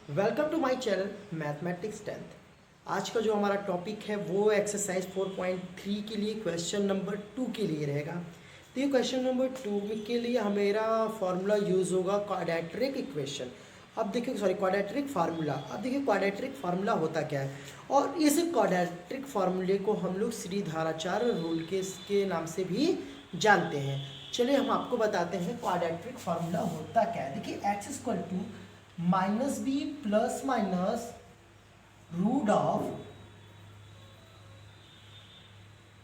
Welcome to my channel mathematics 10th। आज का जो हमारा टॉपिक है वो एक्सरसाइज 4.3 के लिए क्वेश्चन नंबर 2 के लिए रहेगा। तो ये क्वेश्चन नंबर 2 के लिए हमारा फॉर्मूला यूज़ होगा क्वाड्रेटिक इक्वेशन। अब देखिए क्वाड्रेटिक फार्मूला। अब देखिए क्वाड्रेटिक फार्मूला होता क्या है, और इस क्वाड्रेटिक फार्मूले को हम लोग श्रीधराचार्य रूल के नाम से भी जानते हैं। चलिए हम आपको बताते हैं क्वाड्रेटिक फार्मूला होता क्या है। देखिए X equal to minus B plus minus root of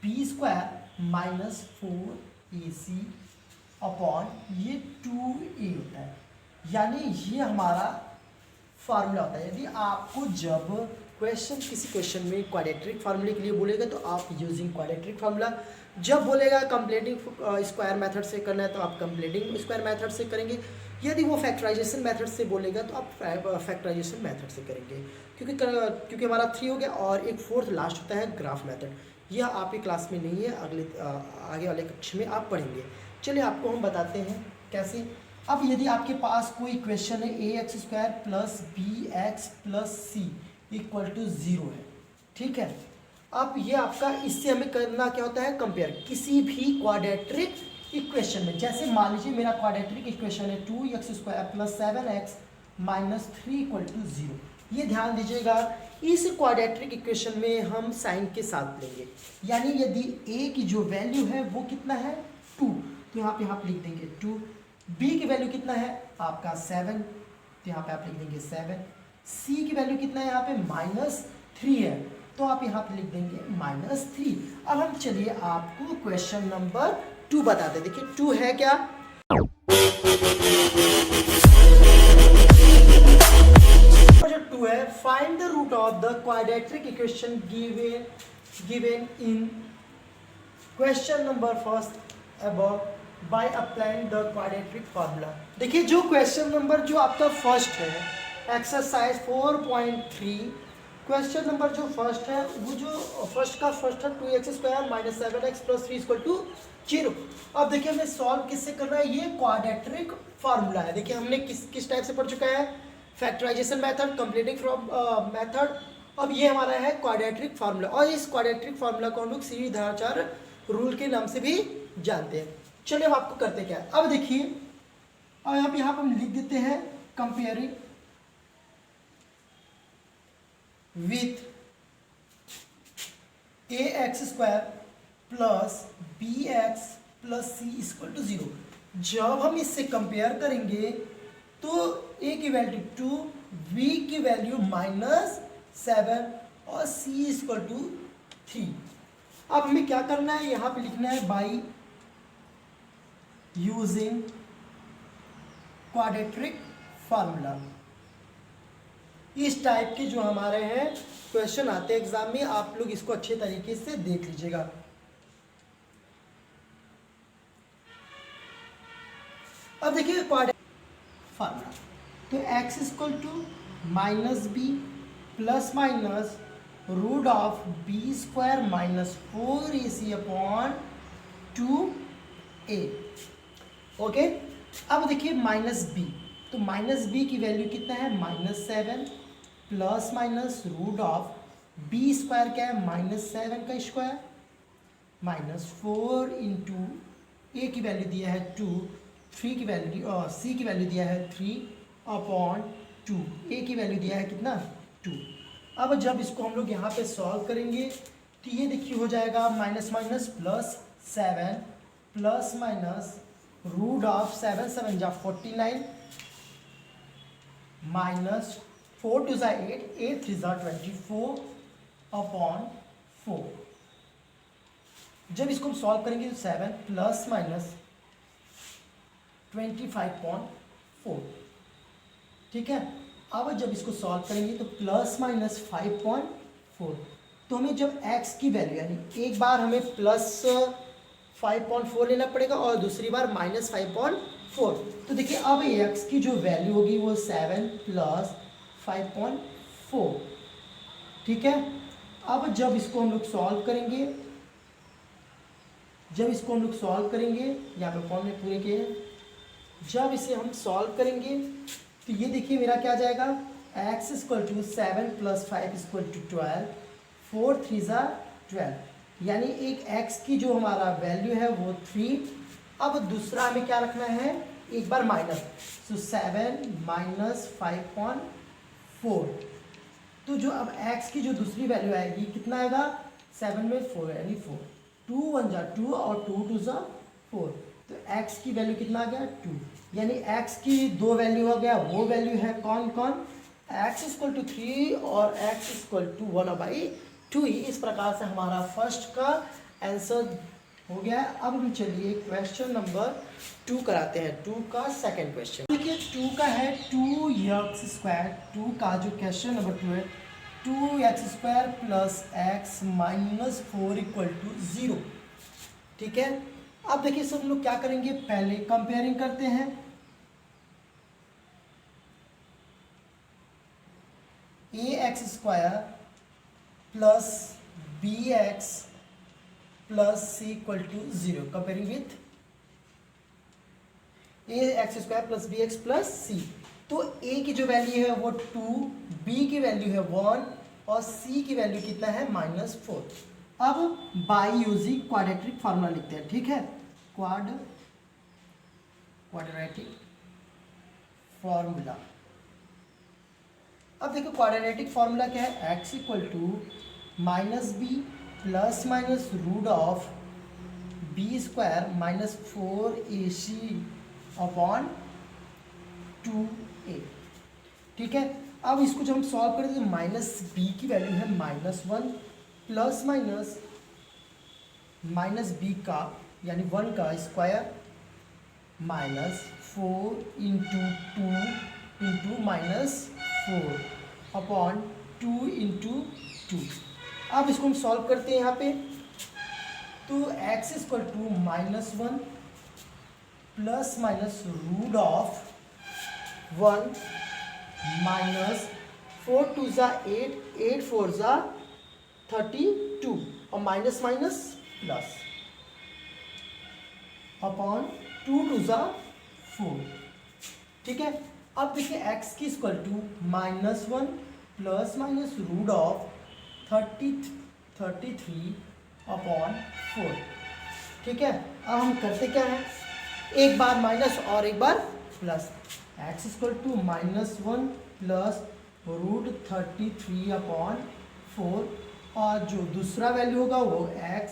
B square minus 4ac upon ये 2a होता है। यानी ये हमारा फार्मूला होता है। यदि आपको जब किसी क्वेश्चन में क्वाड्रेटिक फार्मूले के लिए बोलेगा तो आप यूजिंग क्वाड्रेटिक फार्मूला, जब बोलेगा कंप्लीटिंग स्क्वायर मेथड से करना है तो आप कंप्लीटिंग स्क्वायर मेथड से करेंगे। यदि वो फैक्टराइजेशन मेथड से बोलेगा तो आप फैक्टराइजेशन मेथड से करेंगे। क्योंकि हमारा 3 हो गया और एक फोर्थ लास्ट होता है ग्राफ मेथड। यह आपकी क्लास में नहीं है, आगे वाले कक्षा में आप पढ़ेंगे। चलिए आपको हम बताते हैं कैसे। अब यदि आपके पास कोई क्वेश्चन है A x square plus B x plus C equal to 0 है, ठीक है। अब ये आपका, इससे हमें करना क्या होता है, कंपेयर किसी भी क्वाड्रेटिक इक्वेशन में। जैसे मान लीजिए मेरा क्वाड्रेटिक इक्वेशन है 2x square plus 7x minus 3 equal to 0। ये ध्यान दीजिएगा, इस क्वाड्रेटिक इक्वेशन में हम साइन के साथ लेंगे। यानी यदि a की जो वैल्यू है वो कितना है 2, तो यहाँ पे आप लिख देंगे 2। b की वैल्यू कितना है आपका 7, तो यहाँ पे आप लिख देंगे 7। c की वैल्यू कितना है यहाँ पे -3 है, तो आप यहाँ पे लिख देंगे -3। अब हम चलिए आपको क्वेश्चन नंबर 2 बताते हैं। देखिए 2 है क्या, जो 2 है, find the root of the quadratic equation given in question number first above by applying the quadratic formula. देखिए जो क्वेश्चन नंबर जो आपका फर्स्ट है एक्सरसाइज 4.3, क्वेश्चन नंबर जो फर्स्ट है वो जो फर्स्ट है 2x square minus 7x plus 3 equal to 0। अब देखिए हमें सॉल्व किससे करना है, ये क्वाड्रेटिक फार्मूला है। देखिए हमने किस टाइप से पढ़ चुका है, फैक्टराइजेशन मेथड, कंप्लीटिंग मेथड। अब ये हमारा है क्वाड्रेटिक फार्मूला, और इस क्वाड्रेटिक फार्मूला को हम लोग श्रीधराचार्य रूल के नाम से भी जानते हैं। चलिए अब आपको करते क्या है। अब देखिए, अब यहाँ पर हम लिख देते हैं comparing with A x square plus B x plus C equal to 0। जब हम इससे कंपेयर करेंगे तो ए की वैल्यू 2, बी की वैल्यू -7 और सी इक्वल टू 3। अब हमें क्या करना है, यहाँ पे लिखना है बाई यूजिंग क्वाड्रेटिक फार्मूला। इस टाइप के जो हमारे हैं क्वेश्चन आते हैं एग्जाम में, आप लोग इसको अच्छे तरीके से देख लीजिएगा। अब देखिए क्वाड्रेटिक फार्मूला, तो x equal to minus B plus minus root of B square minus 4ac upon 2a। Okay, अब देखिए माइनस बी, तो माइनस बी की वैल्यू कितना है -7 plus minus root of B square क्या है -7 का स्क्वायर माइनस 4 इंटू ए की वैल्यू दिया है 2, 3 की वैल्यू सी की वैल्यू दिया है 3 अपॉन 2, ए की वैल्यू दिया है कितना 2। अब जब इसको हम लोग यहाँ पे सॉल्व करेंगे तो ये देखिए हो जाएगा minus minus plus 7 plus minus root of 7 7 जा 49 माइनस 4 2 जा 8, 8 3 जा 24 अपॉन 4। जब इसको हम सॉल्व करेंगे तो 7 प्लस माइनस 25.4, ठीक है। अब जब इसको सॉल्व करेंगे तो प्लस माइनस 5.4, तो हमें जब x की वैल्यू, यानी एक बार हमें प्लस 5.4 लेना पड़ेगा और दूसरी बार माइनस 5.4। तो देखिए अब x की जो वैल्यू होगी वो 7 प्लस 5.4, ठीक है। अब जब इसको हम लोग सॉल्व करेंगे, यहाँ पे फॉर्म में पूरे किए हैं, जब इसे हम सॉल्व करेंगे तो ये देखिए मेरा क्या आ जाएगा x equal to 7 plus 5 equal to 12, 4 3 ज़ा 12, यानी एक x की जो हमारा वैल्यू है वो 3। अब दूसरा हमें क्या रखना है, एक बार माइनस, सो 7 माइनस 5.4, तो जो अब x की जो दूसरी वैल्यू आएगी कितना आएगा, 7 में 4 यानी 4, 2 1 जा 2 और 2 2 जा 4, तो x की वैल्यू कितना आ गया 2, यानी x की दो वैल्यू हो गया, वो वैल्यू है कौन कौन, x इक्वल टू 3 और x इक्वल टू 1/2 ही। इस प्रकार से हमारा फर्स्ट का आंसर हो गया। अब हम चलिए क्वेश्चन नंबर 2 कराते हैं, 2 का सेकंड क्वेश्चन। देखिए 2 का है 2x², 2 का जो क्वेश्चन नंबर 2 है 2x² plus x minus 4 equal to 0, ठीक है। अब देखिए सब लोग क्या करेंगे, पहले कंपेयरिंग करते हैं, ax² plus bx plus c equal to 0, comparing with ax² plus bx plus c। तो a की जो वैल्यू है वो 2, b की वैल्यू है 1 और c की वैल्यू कितना है -4। अब बाय यूजिंग क्वाड्रेटिक फार्मूला लिखते हैं, ठीक है, क्वाड्रेटिक फार्मूला। अब देखो क्वाड्रेटिक फार्मूला क्या है, x equal to -b plus minus root of b² minus 4ac upon 2a, ठीक है। अब इसको जब हम सॉल्व करें तो -b की वैल्यू है -1 प्लस माइनस b का यानी 1 का square -4 into 2 into -4 upon 2 into 2। अब इसको हम सॉल्व करते हैं यहाँ पे, तो x equal to -1 plus minus root of 1 minus 4 2 ज़ा 8, 8 4 ज़ा 32 और माइनस माइनस प्लस अपॉन 2 2 ज़ा 4, ठीक है। अब देखिए x की equal to -1 plus minus root of 33 upon 4, ठीक है। अब हम करते क्या है, एक बार माइनस और एक बार plus, x equal to -1 plus root 33 upon 4 और जो दूसरा वैल्यू होगा वो x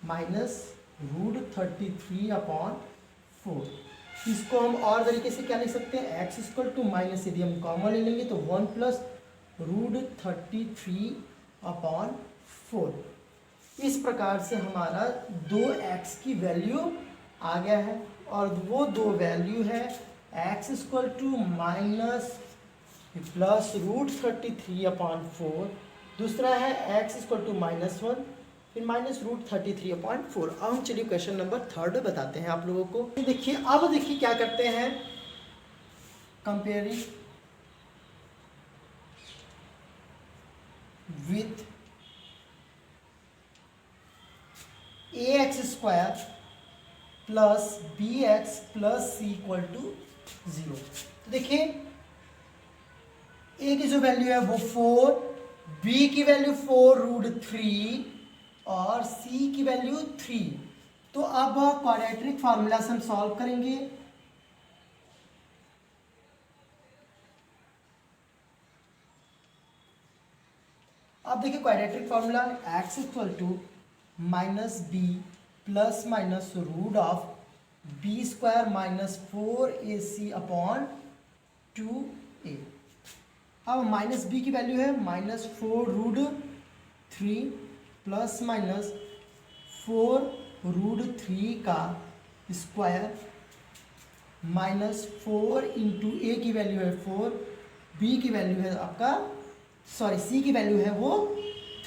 माइनस रूट 33 अपॉन 4। इसको हम और तरीके से क्या लिख सकते हैं, x इक्वल टू माइनस, यदि हम कॉमन ले लेंगे तो 1 प्लस रूट 33 अपॉन 4। इस प्रकार से हमारा 2x की वैल्यू आ गया है और वो दो वैल्यू है x equal to minus plus root 33 upon 4, दूसरा है x इक्वल टू -1 फिर माइनस रूट 33 अपॉन 4। अब हम चलिए क्वेश्चन नंबर 3 बताते हैं आप लोगों को। देखिए अब देखिए क्या करते हैं, comparing with ax² plus bx plus c equal to 0। तो देखिए a की जो वैल्यू है वो 4, b की वैल्यू 4 रूट 3 और c की वैल्यू 3। तो अब क्वाड्रेटिक फार्मूला से हम सॉल्व करेंगे, अब देखिए quadratic formula x equal to -b plus minus root of b² minus 4ac upon 2a। अब माइनस b की वैल्यू है -4 रूट 3 प्लस माइनस 4 रूट 3 का स्क्वायर -4 इंटू a की वैल्यू है 4, b की वैल्यू है आपका c की वैल्यू है वो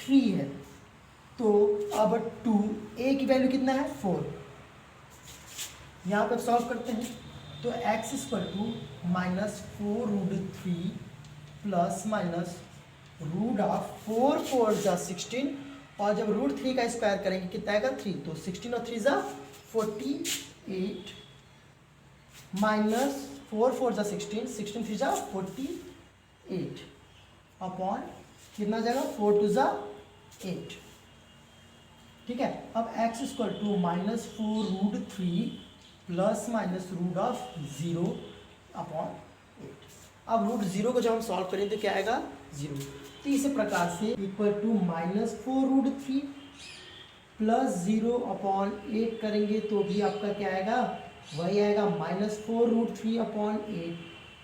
3 है। तो अब 2, a की वैल्यू कितना है 4, यहाँ पर सॉल्व करते हैं तो x equal to -4 root 3 plus minus root of 4 4 ज़ा 16 और जब रूट 3 का स्क्वायर करेंगे कितना आएगा 3, तो 16 और 3 ज़ा 48 माइनस 4 4 ज़ा 16, 16 3 ज़ा 8 अपॉन कितना जाएगा 4 टू ज़ा 8। ठीक है, अब x equal to -4√3 plus minus root of 0 upon 8। अब रूट 0 को जब हम सॉल्व करें तो क्या आएगा 0। तो इसी प्रकार से इक्वल टू -4√3 प्लस 0 अपॉन 8 करेंगे तो भी आपका क्या आएगा, वही आएगा -4√3 अपॉन 8।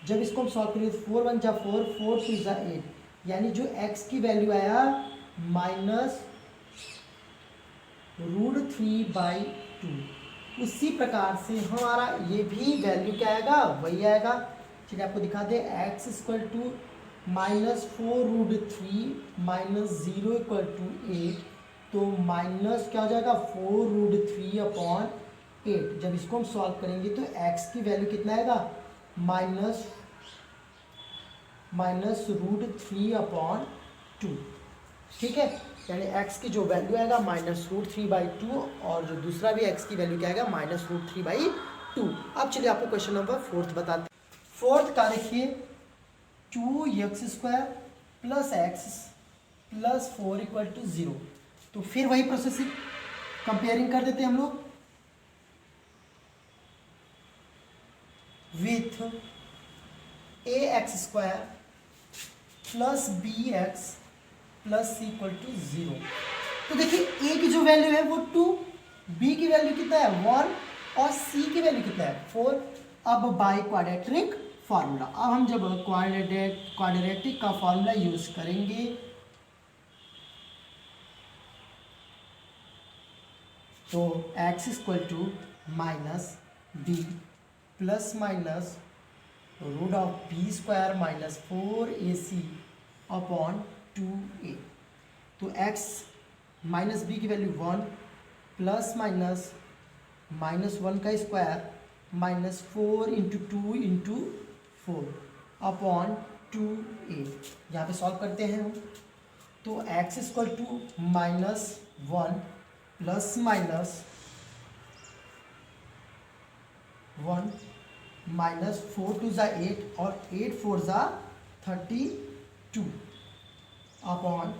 जब इसको हम सॉल्व करेंगे तो 4 1 जा 4, 4 2 जा 8, यानी जो x की वैल्यू आया -√3/2। उसी प्रकार से हमारा ये भी वैल्यू क्या आएगा, वही आएगा। चलिए आपको दिखा दें, x equal to -4√3 -0 equal to 8, तो माइनस क्या हो जाएगा 4√3 अपॉन 8। जब इसको हम सॉल्व करेंगे तो x की वैल्यू कितना आएगा, -√3 अपॉन 2। ठीक है, यानी x की जो वैल्यू आएगा -√3/2, और जो दूसरा भी x की वैल्यू क्या आएगा -√3/2। अब चलिए आपको क्वेश्चन नंबर 4 बताते हैं। 4 का देखिए 2x² plus x plus 4 equal to 0। तो फिर वही प्रोसेसिंग कंपेयरिंग कर देते हैं हम लोग with ax² plus bx plus c equal to 0। तो देखिए a की जो वैल्यू है वो 2, b की वैल्यू कितना है 1 और c की वैल्यू कितना है 4। अब बाय क्वाड्रेटिक फार्मूला, अब हम जब क्वाड्रेटिक का फार्मूला यूज करेंगे तो x equal to -b plus minus root of b² minus 4ac upon 2a। तो x माइनस b की वैल्यू 1 प्लस माइनस -1 का square minus 4 into 2 into 4 upon 2a। यहाँ पे सॉल्व करते हैं हम, तो x equal to -1 plus minus 1 minus 4 टू ज़ा 8 और 8 4 ज़ा 32 अपॉन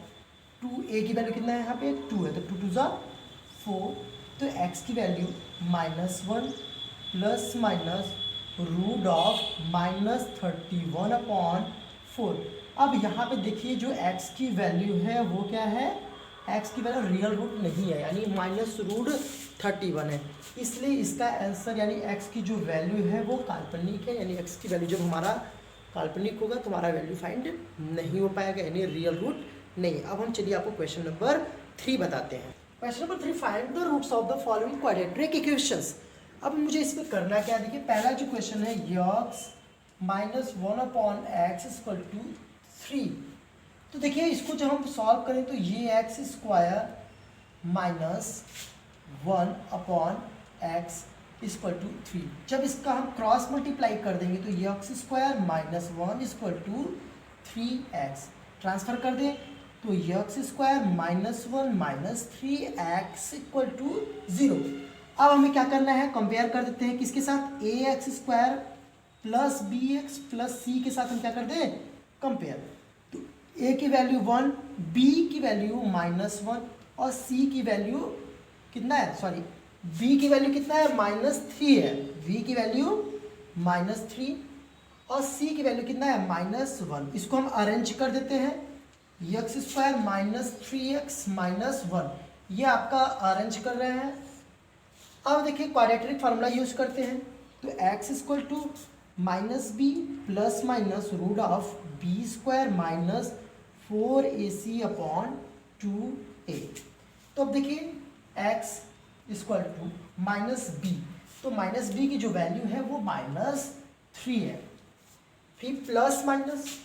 2a की वैल्यू कितना है, यहाँ पे 2 है तो 2 टू ज़ा 4। तो x की value -1 plus minus root of -31 upon 4। अब यहाँ पे देखिए जो x की वैल्यू है वो क्या है, x की वैल्यू रियल रूट नहीं है, यानी -√31 है, इसलिए इसका आंसर यानी x की जो वैल्यू है वो काल्पनिक है। यानी x की वैल्यू जब हमारा काल्पनिक होगा तो हमारा वैल्यू फाइंड नहीं हो पाएगा, यानी रियल रूट नहीं। अब हम चलिए आपको क्वेश्चन नंबर 3 बताते हैं। Question number 3, find the roots of the following quadratic equations. अब मुझे इसमें करना क्या है, देखिए पहला जो क्वेश्चन है x -1 upon x equal to 3। तो देखिए इसको जब हम सॉल्व करें तो ये x² minus 1 upon x equal to 3। जब इसका हम क्रॉस मल्टीप्लाई कर देंगे तो ये x² minus 1 equal to 3x transfer कर दें तो x² minus 1 minus 3x equal to 0। अब हमें क्या करना है, कंपेयर कर देते हैं किसके साथ, ax² plus bx plus c के साथ हम क्या कर दें, कंपेयर। तो a की वैल्यू 1, b की वैल्यू -1 और c की वैल्यू कितना है, सॉरी b की वैल्यू कितना है -3 है, b की वैल्यू -3 और c की वैल्यू कितना है -1। इसको हम अरेंज कर देते हैं, x² माइनस 3x माइनस 1, ये आपका अरेंज कर रहे हैं। अब देखिए क्वाड्रेटिक फार्मूला यूज करते हैं, तो x equal to -b plus minus root of b² minus 4ac upon 2a। तो अब देखिए x इक्वल टू -b, तो -b की जो वैल्यू है वो -3 है, फिर plus minus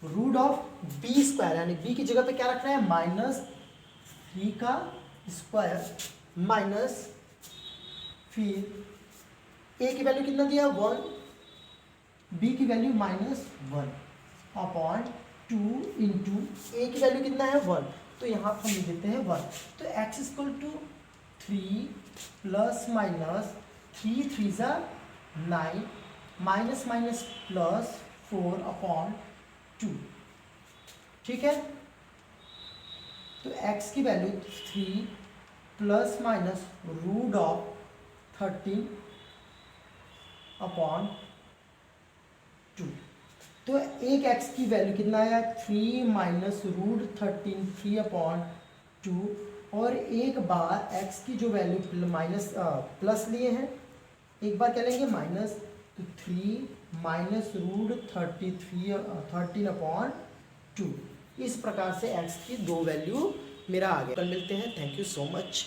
root of b² यानी b की जगह पे क्या रखना है -3 का स्क्वायर माइनस फिर a की वैल्यू कितना दिया 1, b की वैल्यू -1 अपॉन 2 इंटू a की वैल्यू कितना है 1, तो यहाँ हम लिख देते हैं 1। तो x equal to 3 plus minus 3 3 ज़ा 9 माइनस माइनस प्लस 4/2। ठीक है, तो x की value 3 plus minus root of 13/2। तो एक x की वैल्यू कितना आया, 3 माइनस रूट 13 3/2, और एक बार x की जो वैल्यू माइनस प्लस लिए हैं, एक बार क्या लेंगे माइनस, तो 3 माइनस रूट 13/2। इस प्रकार से x की दो वैल्यू मेरा आ गया। कल मिलते हैं, थैंक यू सो मच।